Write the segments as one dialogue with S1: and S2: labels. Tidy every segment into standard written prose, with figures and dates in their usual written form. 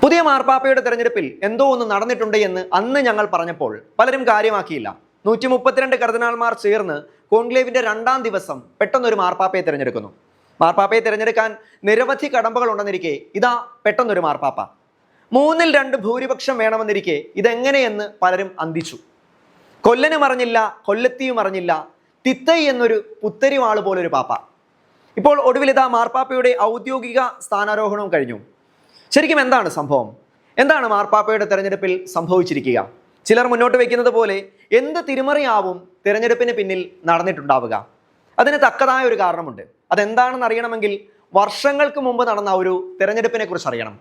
S1: പുതിയ മാർപ്പാപ്പയുടെ തെരഞ്ഞെടുപ്പിൽ എന്തോ ഒന്ന് നടന്നിട്ടുണ്ട് എന്ന് അന്ന് ഞങ്ങൾ പറഞ്ഞപ്പോൾ പലരും കാര്യമാക്കിയില്ല. 132 കർദിനാൾമാർ ചേർന്ന് കോൺക്ലേവിന്റെ 2ാം ദിവസം പെട്ടെന്നൊരു മാർപ്പാപ്പയെ തിരഞ്ഞെടുക്കുന്നു. മാർപ്പാപ്പയെ തിരഞ്ഞെടുക്കാൻ നിരവധി കടമ്പകൾ ഉണ്ടെന്നിരിക്കെ ഇതാ പെട്ടെന്നൊരു മാർപ്പാപ്പ. 3/2 ഭൂരിപക്ഷം വേണമെന്നിരിക്കെ ഇതെങ്ങനെയെന്ന് പലരും അന്തിച്ചു. കൊല്ലനും അറിഞ്ഞില്ല, കൊല്ലത്തിയും അറിഞ്ഞില്ല, തിത്തൈ എന്നൊരു പുത്തരിവാള് പോലൊരു പാപ്പ. ഇപ്പോൾ ഒടുവിൽ ഇതാ മാർപ്പാപ്പയുടെ ഔദ്യോഗിക സ്ഥാനാരോഹണവും കഴിഞ്ഞു. ശരിക്കും എന്താണ് സംഭവം? എന്താണ് മാർപ്പാപ്പയുടെ തെരഞ്ഞെടുപ്പിൽ സംഭവിച്ചിരിക്കുക? ചിലർ മുന്നോട്ട് വയ്ക്കുന്നത് പോലെ എന്ത് തിരിമറിയാവും തിരഞ്ഞെടുപ്പിന് പിന്നിൽ നടന്നിട്ടുണ്ടാവുക? അതിന് തക്കതായ ഒരു കാരണമുണ്ട്. അതെന്താണെന്ന് അറിയണമെങ്കിൽ വർഷങ്ങൾക്ക് മുമ്പ് നടന്ന ഒരു തിരഞ്ഞെടുപ്പിനെ കുറിച്ച് അറിയണം.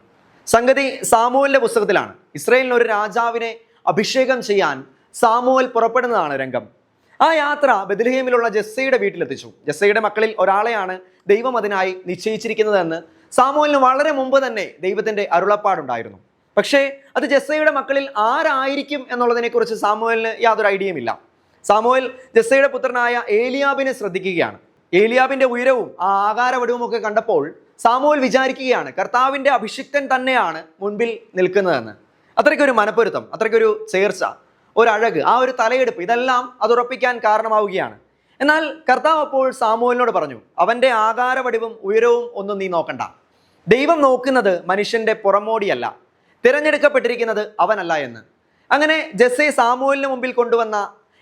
S1: സംഗതി സാമുവേലിന്റെ പുസ്തകത്തിലാണ്. ഇസ്രായേലിന് ഒരു രാജാവിനെ അഭിഷേകം ചെയ്യാൻ സാമുവേൽ പുറപ്പെടുന്നതാണ് രംഗം. ആ യാത്ര ബെത്ലഹേമിലുള്ള ജെസ്സയുടെ വീട്ടിലെത്തിച്ചു. ജെസ്സയുടെ മക്കളിൽ ഒരാളെയാണ് ദൈവം അതിനായി നിശ്ചയിച്ചിരിക്കുന്നതെന്ന് സാമുവേലിന് വളരെ മുമ്പ് തന്നെ ദൈവത്തിന്റെ അരുളപ്പാടുണ്ടായിരുന്നു. പക്ഷേ അത് ജെസ്സയുടെ മക്കളിൽ ആരായിരിക്കും എന്നുള്ളതിനെക്കുറിച്ച് സാമുവേലിന് യാതൊരു ഐഡിയയും ഇല്ല. സാമുവേൽ ജെസ്സയുടെ പുത്രനായ ഏലിയാബിനെ ശ്രദ്ധിക്കുകയാണ്. ഏലിയാബിന്റെ ഉയരവും ആ ആകാരവടിവും ഒക്കെ കണ്ടപ്പോൾ സാമുവേൽ വിചാരിക്കുകയാണ് കർത്താവിന്റെ അഭിഷിക്തൻ തന്നെയാണ് മുൻപിൽ നിൽക്കുന്നതെന്ന്. അത്രയ്ക്കൊരു മനപ്പൊരുത്തം, അത്രയ്ക്കൊരു ചേർച്ച, ഒരഴക്, ആ ഒരു തലയെടുപ്പ്, ഇതെല്ലാം അത് ഉറപ്പിക്കാൻ കാരണമാവുകയാണ്. എന്നാൽ കർത്താവ് അപ്പോൾ സാമുവേലിനോട് പറഞ്ഞു, അവന്റെ ആകാരവടിവും ഉയരവും ഒന്നും നീ നോക്കണ്ട. ദൈവം നോക്കുന്നത് മനുഷ്യന്റെ പുറമോടിയല്ല, തിരഞ്ഞെടുക്കപ്പെട്ടിരിക്കുന്നത് അവനല്ല എന്ന്. അങ്ങനെ ജെസ്സയെ സാമുവേലിന് മുമ്പിൽ കൊണ്ടുവന്ന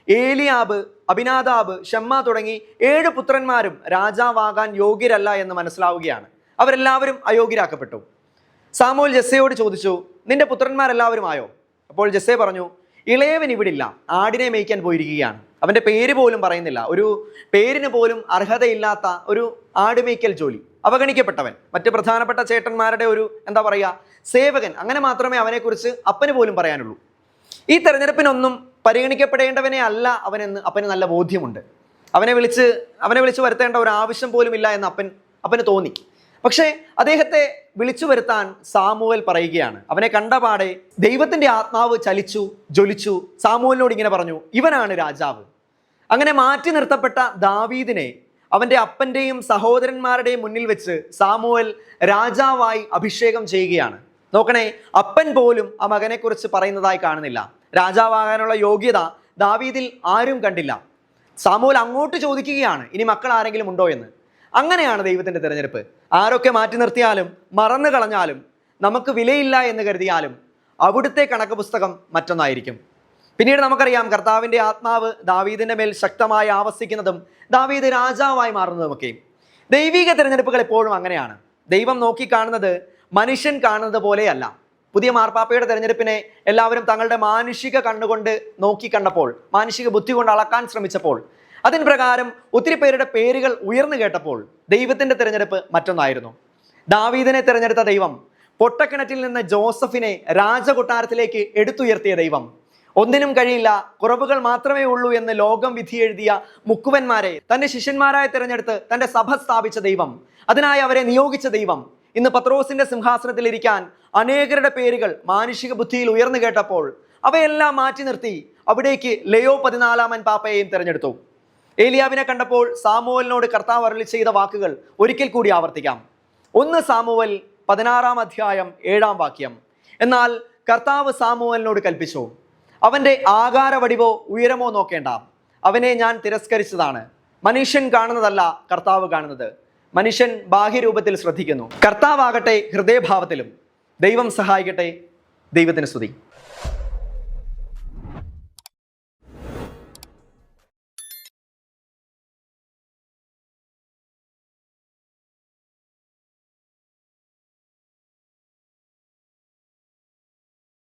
S1: ഏലിയാബ്, അബിനാദാബ്, ഷമ്മ തുടങ്ങി 7 പുത്രന്മാരും രാജാവാകാൻ യോഗ്യരല്ല എന്ന് മനസ്സിലാവുകയാണ്. അവരെല്ലാവരും അയോഗ്യരാക്കപ്പെട്ടു. സാമുവേൽ ജെസ്സയോട് ചോദിച്ചു, നിന്റെ പുത്രന്മാരെല്ലാവരും ആയോ? അപ്പോൾ ജെസ്സെ പറഞ്ഞു, ഇളയവൻ ഇവിടില്ല, ആടിനെ മേയ്ക്കാൻ പോയിരിക്കുകയാണ്. അവന്റെ പേര് പോലും പറയുന്നില്ല. ഒരു പേരിന് പോലും അർഹതയില്ലാത്ത ഒരു ആടുമേയ്ക്കൽ ജോലി, അവഗണിക്കപ്പെട്ടവൻ, മറ്റ് പ്രധാനപ്പെട്ട ചേട്ടന്മാരുടെ ഒരു സേവകൻ, അങ്ങനെ മാത്രമേ അവനെക്കുറിച്ച് അപ്പന് പോലും പറയാനുള്ളൂ. ഈ തെരഞ്ഞെടുപ്പിനൊന്നും പരിഗണിക്കപ്പെടേണ്ടവനെ അല്ല അവനെന്ന് അപ്പന് നല്ല ബോധ്യമുണ്ട്. അവനെ വിളിച്ച് വരുത്തേണ്ട ഒരു ആവശ്യം പോലും ഇല്ല എന്ന് അപ്പന് തോന്നി. പക്ഷേ അദ്ദേഹത്തെ വിളിച്ചു വരുത്താൻ സാമുവേൽ പറയുകയാണ്. അവനെ കണ്ടപാടെ ദൈവത്തിന്റെ ആത്മാവ് ചലിച്ചു, ജ്വലിച്ചു. സാമുവേലിനോട് ഇങ്ങനെ പറഞ്ഞു, ഇവനാണ് രാജാവ്. അങ്ങനെ മാറ്റി നിർത്തപ്പെട്ട ദാവീദിനെ അവന്റെ അപ്പന്റെയും സഹോദരന്മാരുടെയും മുന്നിൽ വെച്ച് സാമുവേൽ രാജാവായി അഭിഷേകം ചെയ്യുകയാണ്. നോക്കണേ, അപ്പൻ പോലും ആ മകനെക്കുറിച്ച് പറയുന്നതായി കാണുന്നില്ല. രാജാവാകാനുള്ള യോഗ്യത ദാവീദിൽ ആരും കണ്ടില്ല. സാമുവേൽ അങ്ങോട്ട് ചോദിക്കുകയാണ്, ഇനി മക്കൾ ആരെങ്കിലും ഉണ്ടോ എന്ന്. അങ്ങനെയാണ് ദൈവത്തിന്റെ തിരഞ്ഞെടുപ്പ്. ആരൊക്കെ മാറ്റി നിർത്തിയാലും മറന്നു കളഞ്ഞാലും നമുക്ക് വിലയില്ല എന്ന് കരുതിയാലും അവിടുത്തെ കണക്ക് പുസ്തകം മറ്റൊന്നായിരിക്കും. പിന്നീട് നമുക്കറിയാം കർത്താവിന്റെ ആത്മാവ് ദാവീദിന്റെ മേൽ ശക്തമായി ആവസിക്കുന്നതും ദാവീദ് രാജാവായി മാറുന്നതുമൊക്കെയും. ദൈവിക തിരഞ്ഞെടുപ്പുകൾ എപ്പോഴും അങ്ങനെയാണ്. ദൈവം നോക്കിക്കാണുന്നത് മനുഷ്യൻ കാണുന്നത് പോലെയല്ല. പുതിയ മാർപ്പാപ്പയുടെ തെരഞ്ഞെടുപ്പിനെ എല്ലാവരും തങ്ങളുടെ മാനുഷിക കണ്ണുകൊണ്ട് നോക്കി കണ്ടപ്പോൾ, മാനുഷിക ബുദ്ധി കൊണ്ട് അളക്കാൻ ശ്രമിച്ചപ്പോൾ, അതിന് പ്രകാരം ഒത്തിരി പേരുടെ പേരുകൾ ഉയർന്നു കേട്ടപ്പോൾ ദൈവത്തിന്റെ തിരഞ്ഞെടുപ്പ് മറ്റൊന്നായിരുന്നു. ദാവീദിനെ തിരഞ്ഞെടുത്ത ദൈവം, പൊട്ടക്കിണറ്റിൽ നിന്ന് ജോസഫിനെ രാജകൊട്ടാരത്തിലേക്ക് എടുത്തുയർത്തിയ ദൈവം, ഒന്നിനും കഴിയില്ല, കുറവുകൾ മാത്രമേ ഉള്ളൂ എന്ന് ലോകം വിധി എഴുതിയ മുക്കുവന്മാരെ തന്റെ ശിഷ്യന്മാരായി തിരഞ്ഞെടുത്ത് തന്റെ സഭ സ്ഥാപിച്ച ദൈവം, അതിനായി അവരെ നിയോഗിച്ച ദൈവം, ഇന്ന് പത്രോസിന്റെ സിംഹാസനത്തിൽ ഇരിക്കാൻ അനേകരുടെ പേരുകൾ മാനുഷിക ബുദ്ധിയിൽ ഉയർന്നു കേട്ടപ്പോൾ അവയെല്ലാം മാറ്റി നിർത്തി അവിടേക്ക് ലെയോ 14 പാപ്പയെയും തിരഞ്ഞെടുത്തു. ഏലിയാവിനെ കണ്ടപ്പോൾ സാമുവേലിനോട് കർത്താവ് അരുളി ചെയ്ത വാക്കുകൾ ഒരിക്കൽ കൂടി ആവർത്തിക്കാം. 1 സാമുവേൽ 16 അധ്യായം 7 വാക്യം. എന്നാൽ കർത്താവ് സാമുവേലിനോട് കൽപ്പിച്ചു, അവന്റെ ആകാരവടിവോ ഉയരമോ നോക്കേണ്ട, അവനെ ഞാൻ തിരസ്കരിച്ചതാണ്. മനുഷ്യൻ കാണുന്നതല്ല കർത്താവ് കാണുന്നത്. മനുഷ്യൻ ബാഹ്യരൂപത്തിൽ ശ്രദ്ധിക്കുന്നു, കർത്താവാകട്ടെ ഹൃദയഭാവത്തിലും. ദൈവം സഹായിക്കട്ടെ. ദൈവത്തിന് സ്തുതി.